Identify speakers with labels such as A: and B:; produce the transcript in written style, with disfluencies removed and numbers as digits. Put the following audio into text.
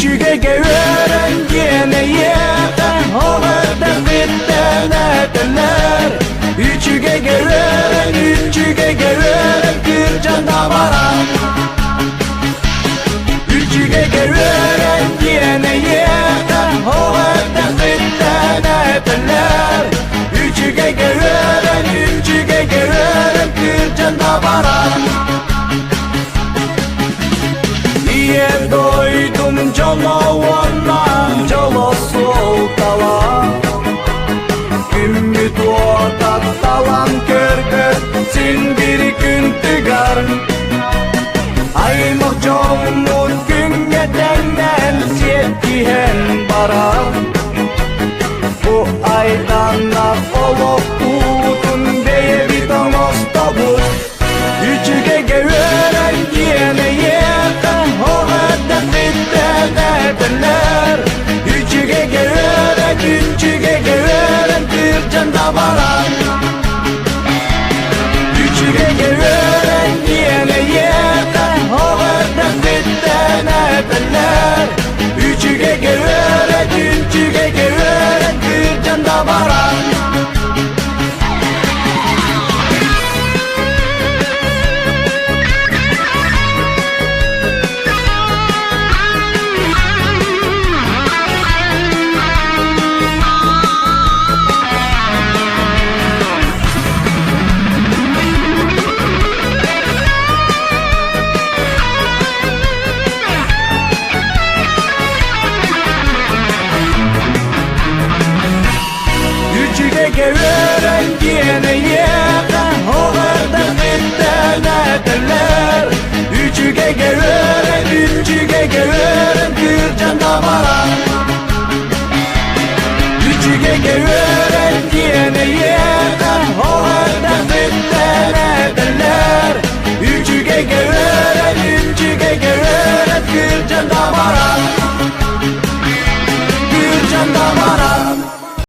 A: Üçüge geveren yine yeter Havada fitneler Üçüge geveren Kırcan davaran Üçüge geveren yine yeter Havada fitneler Üçüge geveren Kırcan davaran Diye doydum canavarla Cala soltala Gümmüt orta talan körkör Sin bir gün tügar Aymak camut gün yetenden Siyetkihen bara Bu aydan da olup Uğutun beye bir damas tabut Üçüge geveren yine yeter Havada fitneler Üçüge geveren Kırcan davaran Üçüge geveren yine yeter Havada fitneler Üçüge geveren Kırcan davaran Üçüge geveren yine yeter Havada fitneler Üçüge geveren Kırcan davaran Üçüge geveren yine yeter